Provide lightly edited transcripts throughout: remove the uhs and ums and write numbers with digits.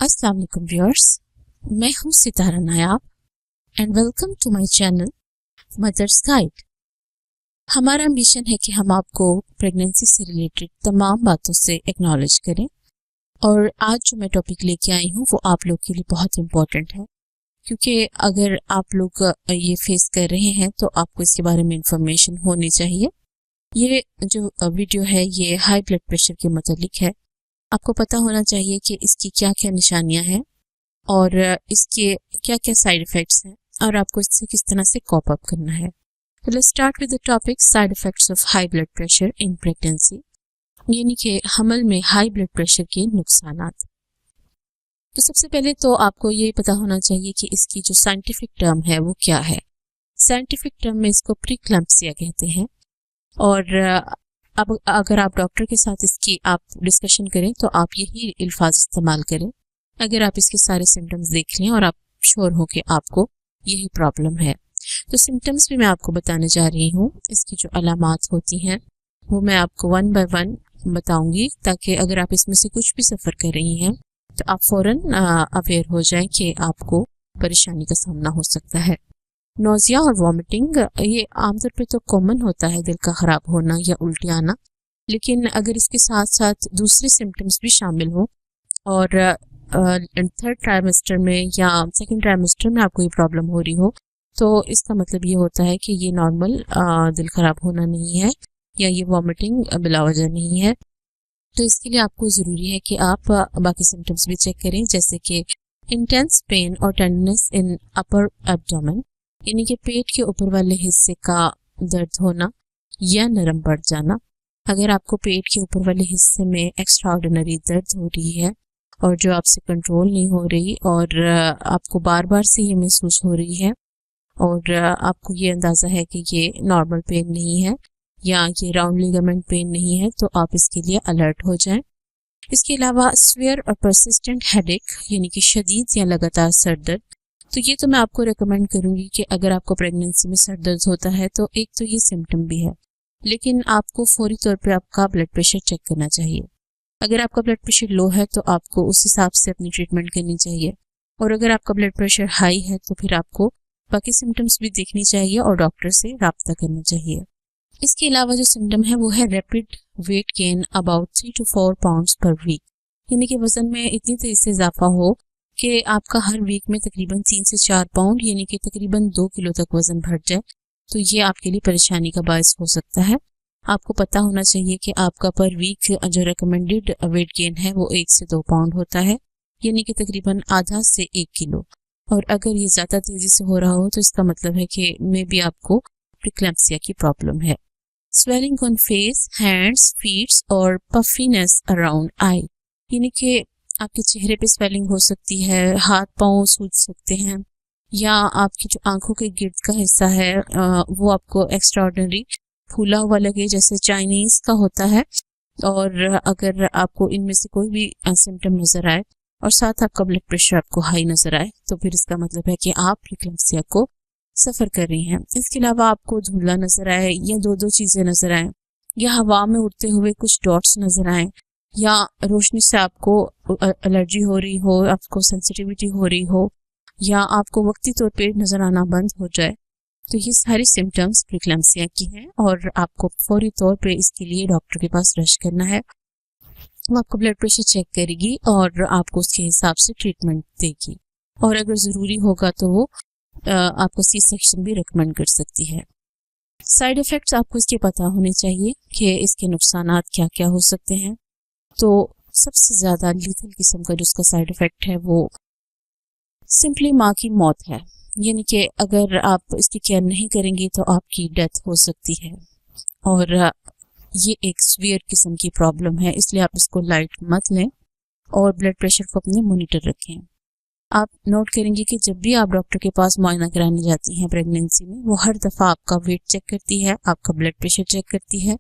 अस्सलाम वालेकुम व्यूअर्स, मैं हूँ Sitara Nayab and welcome to my channel mothers guide. हमारा मिशन है कि हम आपको प्रेगनेंसी से रिलेटेड तमाम बातों से एक्नॉलेज करें और आज जो मैं टॉपिक लेके आई हूँ वो आप लोग के लिए बहुत इम्पोर्टेंट है, क्योंकि अगर आप लोग ये फेस कर रहे हैं तो आपको इसके बारे में इंफॉर्मेशन होनी चाहिए। ये जो वीडियो है ये हाई ब्लड प्रेशर के मतलब है। आपको पता होना चाहिए कि इसकी क्या क्या निशानियां हैं और इसके क्या क्या साइड इफ़ेक्ट्स हैं और आपको इससे किस तरह से कॉप अप करना है। तो let's start with the topic side effects of high blood pressure in pregnancy, यानी कि हमल में हाई ब्लड प्रेशर के नुकसानात। तो सबसे पहले तो आपको ये पता होना चाहिए कि इसकी जो साइंटिफिक टर्म है वो क्या है। साइंटिफिक टर्म में इसको प्रीक्लैम्सिया कहते हैं और अब अगर आप डॉक्टर के साथ इसकी आप डिस्कशन करें तो आप यही अल्फाज इस्तेमाल करें अगर आप इसके सारे सिम्टम्स देख लें और आप श्योर हो कि आपको यही प्रॉब्लम है। तो सिम्टम्स भी मैं आपको बताने जा रही हूँ। इसकी जो अलामात होती हैं वो मैं आपको वन बाय वन बताऊंगी, ताकि अगर आप इसमें से कुछ भी सफ़र कर रही हैं तो आप फ़ौरन अवेयर हो जाएं कि आपको परेशानी का सामना हो सकता है। नोज़िया और वॉमिटिंग ये आमतौर पे तो कॉमन होता है, दिल का ख़राब होना या उल्टी आना, लेकिन अगर इसके साथ साथ दूसरे सिम्टम्स भी शामिल हो और थर्ड ट्राइमेस्टर में या सेकंड ट्राइमेस्टर में आपको ये प्रॉब्लम हो रही हो तो इसका मतलब ये होता है कि ये नॉर्मल दिल ख़राब होना नहीं है या ये वॉमिटिंग बिला वजह नहीं है। तो इसके लिए आपको ज़रूरी है कि आप बाकी सिम्टम्स भी चेक करें, जैसे कि इंटेंस पेन और टेंडनेस इन अपर एब्डोमेन, यानी कि पेट के ऊपर वाले हिस्से का दर्द होना या नरम पड़ जाना। अगर आपको पेट के ऊपर वाले हिस्से में एक्स्ट्रा ऑर्डिनरी दर्द हो रही है और जो आपसे कंट्रोल नहीं हो रही और आपको बार बार से ये महसूस हो रही है और आपको ये अंदाज़ा है कि ये नॉर्मल पेन नहीं है या ये राउंड लिगामेंट पेन नहीं है, तो आप इसके लिए अलर्ट हो जाएं। इसके अलावा स्वेयर और परसिस्टेंट हेडेक, यानी कि शदीद या लगातार सर दर्द, तो ये तो मैं आपको रेकमेंड करूंगी कि अगर आपको प्रेगनेंसी में सर दर्द होता है तो एक तो ये सिम्टम भी है, लेकिन आपको फौरी तौर पे आपका ब्लड प्रेशर चेक करना चाहिए। अगर आपका ब्लड प्रेशर लो है तो आपको उस हिसाब से अपनी ट्रीटमेंट करनी चाहिए, और अगर आपका ब्लड प्रेशर हाई है तो फिर आपको बाकी सिम्टम्स भी देखनी चाहिए और डॉक्टर से रब्ता करना चाहिए। इसके अलावा जो सिम्टम है वो है rapid weight gain about 3 to 4 pounds per week, यानी कि वजन में इतनी तेज़ी से इजाफा हो कि आपका हर वीक में तकरीबन 3 से 4 पाउंड यानी कि तकरीबन 2 किलो तक वजन बढ़ जाए, तो ये आपके लिए परेशानी का बायस हो सकता है। आपको पता होना चाहिए कि आपका पर वीक जो रिकमेंडेड वेट गेन है वो 1 से 2 पाउंड होता है, यानी कि तकरीबन आधा से 1 किलो, और अगर ये ज़्यादा तेज़ी से हो रहा हो तो इसका मतलब है कि मे बी आपको प्रीक्लैम्सिया की प्रॉब्लम है। Swelling on face, hands, feets और पफीनेस अराउंड आई, यानी कि आपके चेहरे पे स्वेलिंग हो सकती है, हाथ पाँव सूज सकते हैं, या आपकी जो आंखों के गिर्द का हिस्सा है वो आपको एक्स्ट्रा ऑर्डिनरी फूला हुआ लगे, जैसे चाइनीज़ का होता है। और अगर आपको इनमें से कोई भी सिम्टम नज़र आए और साथ आपका ब्लड प्रेशर आपको हाई नज़र आए तो फिर इसका मतलब है कि आप प्रीक्लैम्सिया को सफ़र कर रही हैं। इसके अलावा आपको धुंधला नज़र आए या दो चीज़ें नज़र आएँ, या हवा में उड़ते हुए कुछ डॉट्स नज़र आएँ, या रोशनी से आपको एलर्जी हो रही हो, आपको सेंसिटिविटी हो रही हो, या आपको वक्ती तौर पे नज़र आना बंद हो जाए, तो ये सारी सिम्टम्स प्रीक्लैम्सिया की हैं और आपको फौरी तौर पे इसके लिए डॉक्टर के पास रश करना है। वो आपको ब्लड प्रेशर चेक करेगी और आपको उसके हिसाब से ट्रीटमेंट देगी, और अगर ज़रूरी होगा तो वो आपको सी सेक्शन भी रिकमेंड कर सकती है। साइड इफ़ेक्ट्स आपको इसके पता होने चाहिए कि इसके नुकसानात क्या क्या हो सकते हैं। तो सबसे ज़्यादा लीथल किस्म का जो उसका साइड इफ़ेक्ट है वो सिंपली माँ की मौत है, यानी कि अगर आप इसकी केयर नहीं करेंगी तो आपकी डेथ हो सकती है, और ये एक सीवियर किस्म की प्रॉब्लम है, इसलिए आप इसको लाइट मत लें और ब्लड प्रेशर को अपने मॉनिटर रखें। आप नोट करेंगे कि जब भी आप डॉक्टर के पास मुआयना कराने जाती हैं प्रेगनेंसी में, वो हर दफ़ा आपका वेट चेक करती है, आपका ब्लड प्रेशर चेक करती है,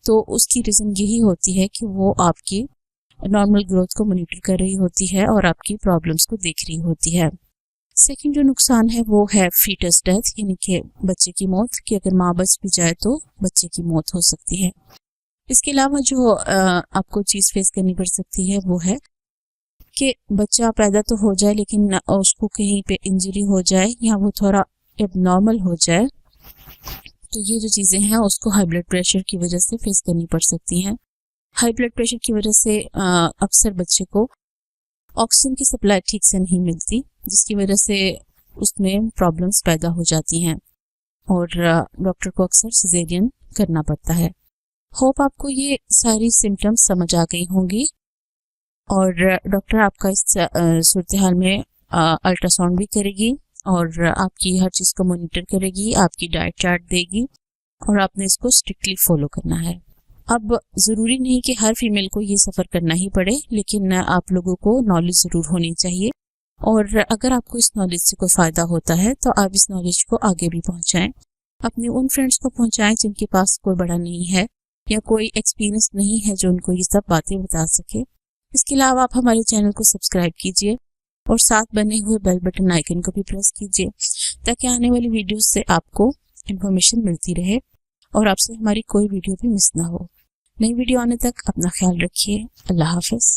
तो उसकी रीज़न यही होती है कि वो आपकी नॉर्मल ग्रोथ को मॉनिटर कर रही होती है और आपकी प्रॉब्लम्स को देख रही होती है। सेकंड जो नुकसान है वो है फीटस डेथ, यानी कि बच्चे की मौत, कि अगर माँ बच भी जाए तो बच्चे की मौत हो सकती है। इसके अलावा जो आपको चीज़ फेस करनी पड़ सकती है वो है कि बच्चा पैदा तो हो जाए लेकिन उसको कहीं पे इंजरी हो जाए या वो थोड़ा एबनॉर्मल हो जाए, तो ये जो चीज़ें हैं उसको हाई ब्लड प्रेशर की वजह से फेस करनी पड़ सकती हैं। हाई ब्लड प्रेशर की वजह से अक्सर बच्चे को ऑक्सीजन की सप्लाई ठीक से नहीं मिलती, जिसकी वजह से उसमें प्रॉब्लम्स पैदा हो जाती हैं और डॉक्टर को अक्सर सिजेरियन करना पड़ता है। होप आपको ये सारी सिम्टम्स समझ आ गई होंगी और डॉक्टर आपका इस सूरत हाल में अल्ट्रासाउंड भी करेगी और आपकी हर चीज़ को मॉनिटर करेगी, आपकी डाइट चार्ट देगी और आपने इसको स्ट्रिक्टली फॉलो करना है। अब ज़रूरी नहीं कि हर फीमेल को ये सफ़र करना ही पड़े, लेकिन आप लोगों को नॉलेज ज़रूर होनी चाहिए और अगर आपको इस नॉलेज से कोई फ़ायदा होता है तो आप इस नॉलेज को आगे भी पहुंचाएं, अपने उन फ्रेंड्स को पहुंचाएं जिनके पास कोई बड़ा नहीं है या कोई एक्सपीरियंस नहीं है जो उनको ये सब बातें बता सके। इसके अलावा आप हमारे चैनल को सब्सक्राइब कीजिए और साथ बने हुए बेल बटन आइकन को भी प्रेस कीजिए ताकि आने वाली वीडियोस से आपको इन्फॉर्मेशन मिलती रहे और आपसे हमारी कोई वीडियो भी मिस ना हो। नई वीडियो आने तक अपना ख्याल रखिए। अल्लाह हाफिज़।